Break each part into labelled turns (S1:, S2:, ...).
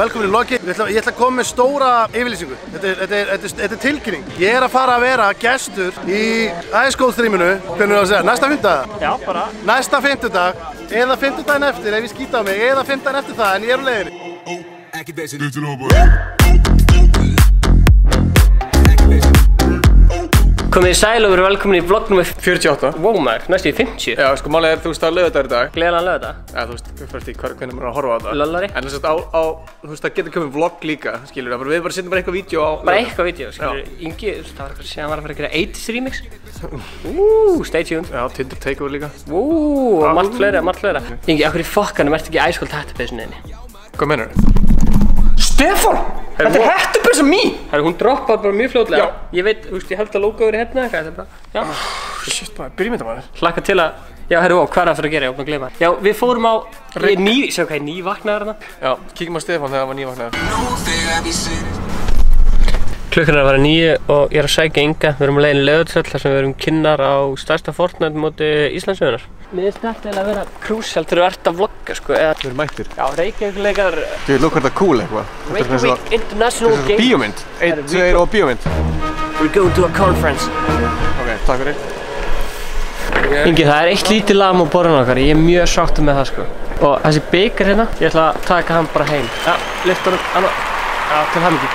S1: velkomin í vloggi. Ég ætla að koma með stóra yfirlýsingu. Þetta er tilkynning. Ég er að fara að vera gestur í Ice Cold streaminu. Hvernig er það að segja? Næsta fimmtudag?
S2: Já, bara.
S1: Næsta fimmtudag, eða fimmtudaginn eftir ef ég skýta á mig, eða fimmtudaginn eftir það, en ég er á leiðinni.
S2: Komið í sæl og verið velkomin í vlogg nr.
S1: 48.
S2: Wow maður, næstu í 50.
S1: Já, sko málið er, þú veist, það er laugardagur í dag.
S2: Gleðilegan laugardag.
S1: Já, þú veist, fyrir því hvernig maður er að horfa á þetta.
S2: Lollari.
S1: En þess að þú veist, það getur komið vlogg líka, skilur það. Við bara setjum bara eitthvað vídeo á...
S2: Bara eitthvað vídeo, skilur. Ingi, það var eitthvað sem var að fara að gera 80's remix. Stay tuned.
S1: Já, Tinder takeover líka.
S2: Og margt fleira. Ingi, af hverju fokkanum ertu ekki í Ice Cold hættupeysunni?
S1: Hvað meinar?
S2: Stefán! Þetta er hættupeysa mín! Hún droppaði bara mjög fljótlega. Ég veit, þú veist, ég held að logoður í hérna eitthvað, þetta er bara... Já.
S1: Shit, maður, byrjum þetta maður.
S2: Hlakka til að... Já, herru, hvað er það fyrir að gera? Ég opna að gleyma. Já, við fórum á... Sjá hvað, nývaknaður þarna?
S1: Já, kíkjum á Stefán þegar það var nývaknaður.
S2: Klukkan er að vera 9 og ég er að sækja Inga. Við erum á leiðinni Laugardalshöll þar sem við erum kynnar á stærsta Fortnite móti Íslandssögunnar. Mér finnst þetta eiginlega að vera krúsjál þegar þú ert að vlogga, sko, eða...
S1: Við erum mættir.
S2: Já, Reykjavík-leikar...
S1: Þú veit, lukka þetta cool eitthvað.
S2: Reykjavík International Game...
S1: Þetta er bíómynd. 1, 2 og bíómynd.
S2: We're going to a conference.
S1: Ok, takk fyrir.
S2: Ingi, það er eitt lítið lag á borðinu okkar. Ég er mjög sáttur með það, sko. Og þessi bikar hérna, ég ætla að taka hann bara heim. Já, lyfta hann, já, til hamingju.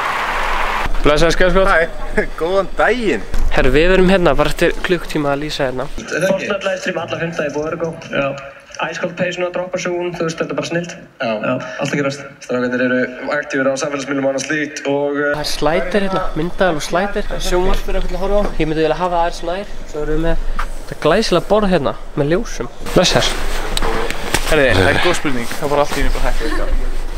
S2: Blessaður skjálskot.
S1: Hæ, góðan daginn.
S2: Herru, við verum hérna bara eftir klukkutíma að lýsa hérna.
S3: Fortnite livestream alla 5 dagar búið Ergo. Já. Ice Cold peysuna, droppa sugún, þú veist, þetta er bara snilt. Já, allt að gerast. Strákarnir eru aktífir á samfélagsmiðlum og annað slíkt og... Það
S2: er slætir hérna, myndaðal og slætir. Sjónvarp er eitthvað að horfa á. Ég myndi vilja hafa það aðeins nær. Svo erum við með þetta glæsilega borð hérna, með ljósum. Bless hér.
S1: Herri, það er góð spurning. Það var allt í einu bara hægt eitthvað.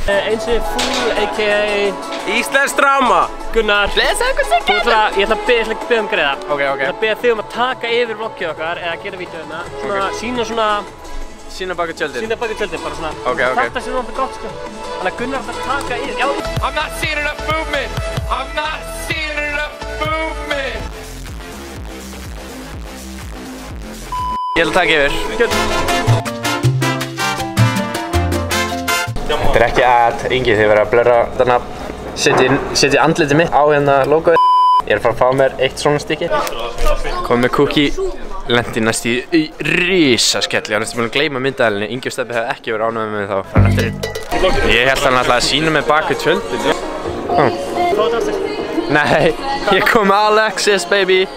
S2: Einsi Fúl, a.k.a.
S1: Íslensk drama!
S2: Gunnar. Blessaður, hvað segir það? Ég ætla að beða um greiða.
S1: Ok.
S2: Ég ætla að beða þig um að taka yfir vloggið okkar eða gera vídeóina. Svona, sína
S1: Sína baka tjöldin.
S2: Sína baka tjöldin, bara svona.
S1: Ok.
S2: Þetta sé náttúrulega gott, sko. Þannig að Gunnar ætla að taka yfir. Já.
S4: I'm not seeing enough movement. I'm not seeing enough movement.
S1: Ég ætla að taka yfir. Þetta er ekki ad, Ingi, þið verða að blurra þarna. Setja andlitið mitt á hérna logoið. Ég er að fara að fá mér eitt svona stykki. Komið með cookie. Lendi næst í risaskelli. Ég var næstum búinn að gleyma myndaðalinni. Ingi og Stebbi hefði ekki verið ánægður með mig þá. Fann eftir einn. Ég held hann alltaf að sína mig bak við tjöldin. Nei, ég kom með Alexis, baby.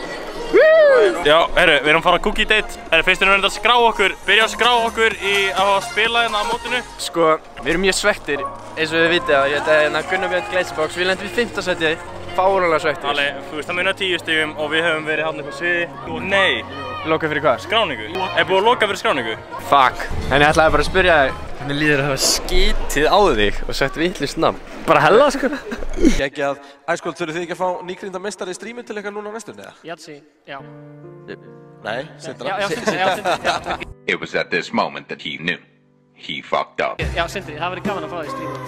S5: Já, herru, við erum að fara að cookie date. Herru, fyrst erum við að skrá okkur, byrja að skrá okkur í að spila hérna á mótinu.
S1: Sko, við erum mjög svekktir, eins og við vitið að þetta er hérna Gunnar Björn Gleisabóks. Við lendum í 5. sæti, fáránlega svekktir.
S5: Alli, þú veist, það munar 10 stigum og við höfum verið hérna upp á sviði. Nei.
S1: Lokað fyrir hvað?
S5: Skráningu. Er búið að loka fyrir skráningu?
S1: Fuck. En ég ætlaði bara að spyrja þig, hvernig líður að hafa skítið á þig og sett vitlaust nafn? Bara hella, sko.
S6: Ekki að, Ice Cold, þurfið þið ekki að fá nýkrýnda meistari í stríminn til ykkar núna á næstunni, eða?
S2: Jatsi, já.
S6: Nei, Sindra.
S2: Já, Sindri.
S7: It was at this moment that he knew. He fucked up.
S2: Já, Sindri, það verið gaman að fá því í stríminu.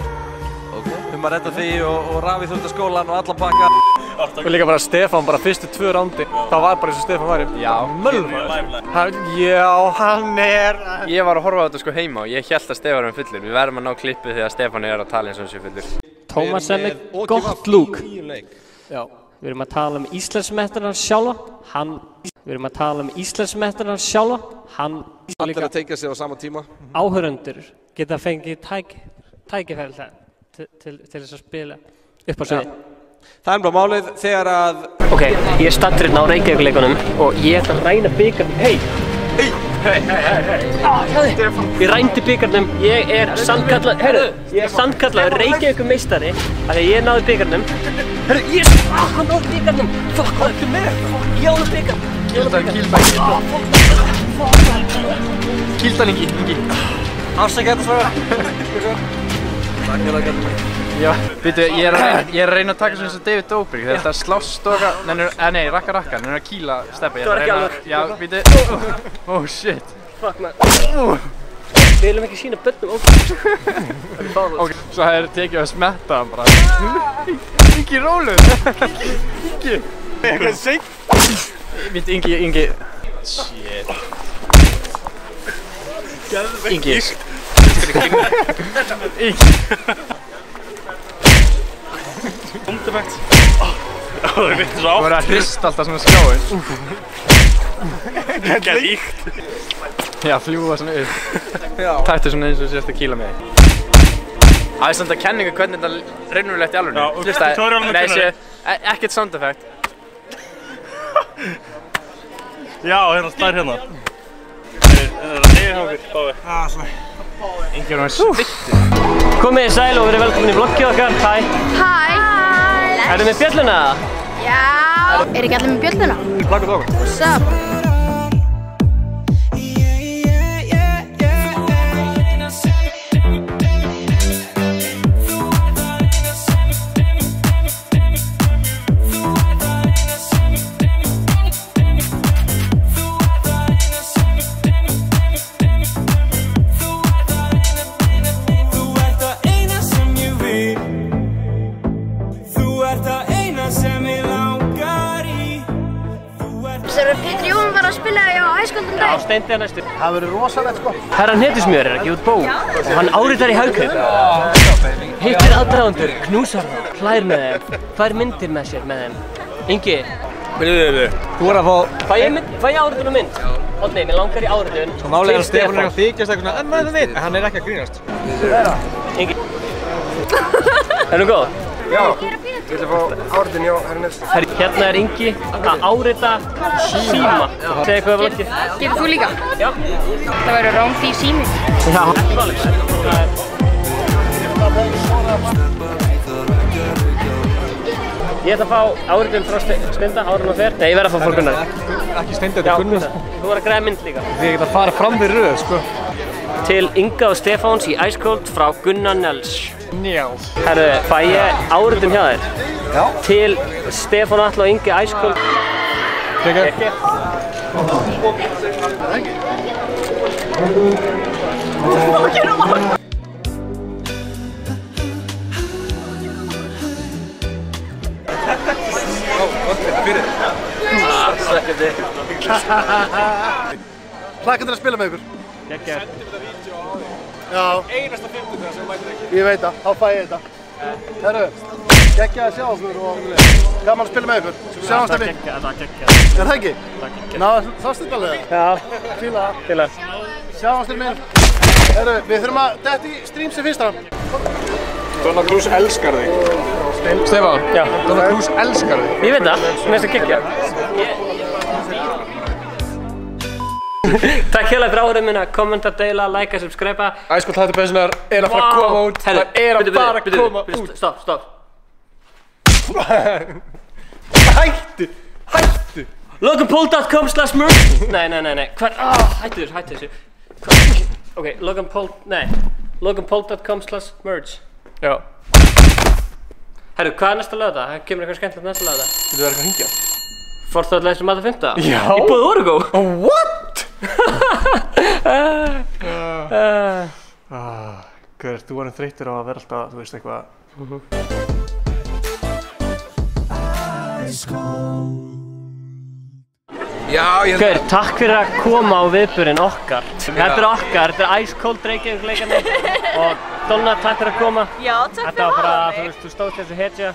S6: Ok. Að redda því og Ravi þurfti skólan og allan pakka.
S1: Og líka bara Stefán, bara fyrstu 2 rándi. Það var bara eins og Stefán var. Já, mölvar. Já, hann er... Ég var að horfa á þetta sko heima og ég hélt að Stefán var fullur. Við verðum að ná klippið þegar Stefán er að tala eins og hann sé fullur.
S2: Tómas er með gott lúk. Já. Við erum að tala um Íslandsmeistarana sjálfa. Við erum að tala um Íslandsmeistarana sjálfa.
S6: Allir að tengja sig á sama tíma.
S2: Áhorfendur geta fengið tækifæri til þess að spila upp á sviði.
S6: Það er bara málið þegar að...
S2: Ok, ég er staddur hérna á Reykjavík-leikunum og ég ætla að ræna bikarnum. Hei! Ég rændi bikarnum, ég er sandkallaður Reykjavík-meistari af því ég náði bikarnum. Herru, hann náði bikarnum! Fuck, hvað ertu með? Ég náði bikar!
S1: Kýldan, Ingi.
S6: Afsækja þetta svara. Takk fyrir það.
S1: Já, býtu, ég er að reyna að taka svona eins og David Dobrik. Þetta er slásstoka, nei, rakka, nennir að kýla Stebbi.
S2: Það var ekki alveg.
S1: Já, býtu. Oh shit.
S2: Fuck man. Við viljum ekki sína börnum ógæð.
S1: Ok, svo það er tekið að smetta hann bara. Ingi, róluð. Ingi. Eitthvað seint. Býtu, Ingi. Shit. Ingi.
S5: effect. Það er vitið svo átt.
S1: Þú verður að hrista alltaf svona skjáin.
S5: Gæt íkt.
S1: Já, fljúa svona upp. Tættu svona eins og sérst að kýla með þig. Það er samt að kenninga hvernig þetta raunverulegt í alvörinu.
S5: Já, og tutorialum að kenna þig.
S1: Ekkert sound effect.
S5: Já, hérna slær hérna. Það er neyðið hjá okkur, báði.
S1: Engin var svittur.
S2: Komið í sæl og verið velkomin í vloggið okkar. Hæ.
S8: Hæ.
S2: Erum við bjölluna?
S8: Já. Er ekki allir með bjölluna?
S5: Plakka það okkur.
S8: What's up? Pétur Jón var að spila á æskóldum dag.
S2: Já, Steindi næstu.
S9: Það verður rosalegt sko.
S2: Herra Hnetusmjör er að gefa út bók og hann áritar í Hagkaup. Hittir aðdragandur, knúsar þá, hlær með þeim, fær myndir með sér með þeim. Ingi.
S1: Byrjuðu.
S9: Þú voru að fá...
S2: Fæ ég áritun og mynd? Odni, mér langar í áritun.
S9: Svo málega að Stefán er að þykjast eitthvað svona, en maður það veit, en hann er ekki að grínast.
S2: Ingi. Er þú góð?
S9: Já. Ég ætla að fá áritun hjá Hernes.
S2: Hérna er Ingi að árita síma. Segðu hvað var ekki.
S8: Getur þú líka?
S2: Já.
S8: Það verður rándýr sími.
S2: Já. Ekki máli. Ég ætla að fá áritun frá Steinda, árum og fer. Nei, ég verð að fá frá Gunnar.
S9: Ekki Steindi, þetta er Gunnar.
S2: Þú var að græða mynd líka.
S9: Þið geta að fara fram við röð, sko.
S2: Til Inga og Stefáns í Ice Cold frá Gunnar Nels.
S9: Njálf.
S2: Herru, fæ ég áritun hjá þér?
S9: Já.
S2: Til Stefán Atla og Ingi Ice Cold.
S9: Ekki. Hlakka til að spila með ykkur.
S2: Gekkja.
S9: Já. Einasta 50 sem mætir ekki. Ég veit það, þá fæ ég þetta. Herru, gekkja að sjá okkur og gaman að spila með ykkur. Sjáumst það við.
S2: Það var gekkja.
S9: Er það ekki? Ná, sástu þetta alveg?
S2: Já.
S9: Fíla það.
S2: Fíla.
S9: Sjáumst þér minn. Herru, við þurfum að detta í stream sem fyrst hann. Donna Cruz elskar þig.
S1: Stefán.
S2: Já.
S9: Donna Cruz elskar þig.
S2: Ég veit það, mér finnst það gekkja. Takk hérlega fyrir áhörðum minna, kommenta, deila, likea, subscribe.
S9: Ice Cold Hættupeysurnar er að fara að koma út. Það er að fara að koma út.
S2: Stopp.
S9: Hættu.
S2: LoganPaul.com/merch. Nei. Hvar? Hættu þessu. Ok, LoganPaul.com/merch.
S9: Já.
S2: Herru, hvað er næsta lögða? Það kemur eitthvað skemmtilegt næsta lögða.
S9: Þú verður ekki að hringja.
S2: Forþjóðleisum að það 5.
S9: Já.
S2: Í búið Orgo.
S9: What? Hver, þú varum þreyttur á að vera alltaf, þú veist eitthvað.
S2: Hver, takk fyrir að koma á viðburinn okkar. Þetta er okkar, þetta er Ice Cold Reykjavík leikarnir. Og Donna, takk fyrir að koma.
S8: Já, takk fyrir að
S2: Þetta var bara,
S8: hafa mig.
S2: þú veist, þú stóðst þessu hetja.